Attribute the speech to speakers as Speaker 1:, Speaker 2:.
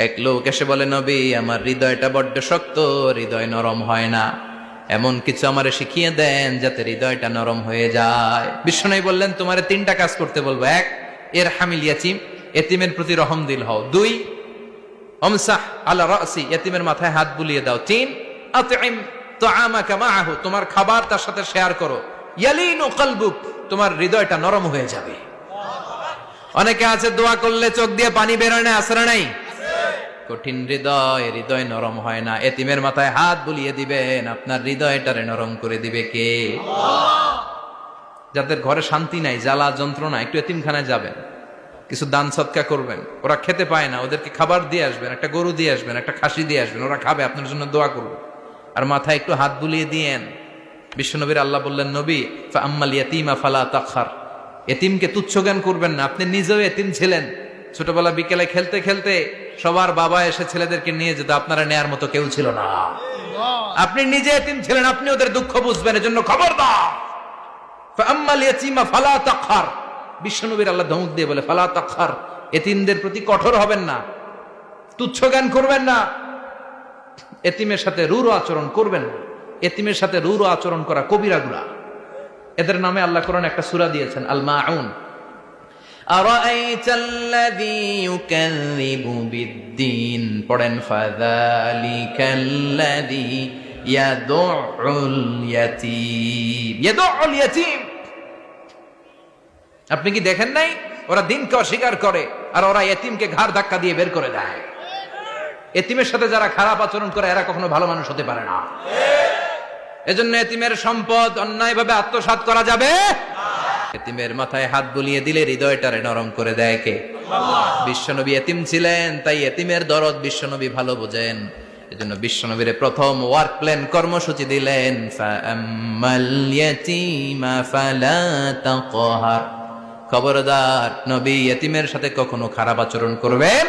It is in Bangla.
Speaker 1: এক লোক এসে বলে, নবী আমার হৃদয়টা বড্ড শক্ত, হৃদয় নরম হয় না, এমন কিছু আমারে শিখিয়ে দেন যাতে হৃদয়টা নরম হয়ে যায়। বিশ্বনবী বললেন, তোমারে 3টা কাজ করতে বলবো। 1, এর হামিল ইয়াতিম, এতিমের প্রতি রহম দিল হও। 2, আমসাহ আলা রাসি, এতিমের মাথায় হাত বুলিয়ে দাও। 3, আতইম তাআমাকা মাআহু, তোমার খাবার তার সাথে শেয়ার করো। ইয়ালিনু কলবুক, তোমার হৃদয়টা নরম হয়ে যাবে। অনেকে আছে দোয়া করলে চোখ দিয়ে পানি বের হয় না, আসরে নাই? কঠিন হৃদয়, হৃদয় নরম হয় না। এতিমের মাথায় হাত বুলিয়ে দিবেন, আপনার হৃদয়টারে নরম করে দিবে কে? যাদের ঘরে শান্তি নাই, জ্বালা যন্ত্রণা, একটু এতিমখানায় যাবেন, কিছু দান সদকা করবেন। ওরা খেতে পায় না, ওদেরকে খাবার দিয়ে আসবেন, একটা গরু দিয়ে আসবেন, একটা খাসি দিয়ে আসবেন, ওরা খাবে, আপনার জন্য দোয়া করবে। আর মাথায় একটু হাত বুলিয়ে দিয়েন। বিশ্বনবীর আল্লাহ বললেন, নবী ফাআম্মাল ইয়াতীমা ফালা তাখর, এতিমকে তুচ্ছ জ্ঞান করবেন না। আপনি নিজেও এতিম ছিলেন, ছোটবেলা বিকেলে খেলতে খেলতে সবার বাবা এসে ছেলেদেরকে নিয়ে যেত, আপনারা নেয়ার মতো কেউ ছিল না। আপনি নিজে এতিম ছিলেন, আপনি ওদের দুঃখ বুঝবেন, এজন্য খবরদার ফাআম্মাল ইয়াতীমা ফালা তাখর। বিশ্বনবীর আল্লাহ ধমক দিয়ে বলে, ফালা তাখর, এতিমদের প্রতি কঠোর হবেন না, তুচ্ছ জ্ঞান করবেন না, এতিমের সাথে রূঢ় আচরণ করবেন না। এতিমের সাথে রূঢ় আচরণ করা কবিরা গুনাহ। এদের নামে আল্লাহ কোরআনে একটা সূরা দিয়েছেন, আল মাউন। আরাআইতাল্লাযী ইউকাযযিবু বিদ্দীন, পড়েন, ফাযালিকাল্লাযী ইয়াদুউল ইয়াতীম। ইয়াদুউল ইয়াতীম, আপনি কি দেখেন নাই? ওরা দিনকে অস্বীকার করে, আর ওরা এতিমকে ঘাড় ধাক্কা দিয়ে বের করে দেয়। এতিমের সাথে যারা খারাপ আচরণ করে, এরা কখনো ভালো মানুষ হতে পারে না। এজন্য এতিমের সম্পদ অন্যায়ভাবে আত্মসাৎ করা যাবে না। এতিমের মাথায় হাত বুলিয়ে দিলে হৃদয়টারে নরম করে দেয় কে? আল্লাহ। বিশ্বনবী এতিম ছিলেন, তাই এতিমের দরদ বিশ্বনবী ভালো বোঝেন। এজন্য বিশ্বনবীর প্রথম ওয়ার্ক প্ল্যান, কর্মসূচি দিলেন, ফাআম্মাল ইয়াতীমা ফালা তাকহার, খবরদার নবী এতিমের সাথে কখনো খারাপ আচরণ করবেন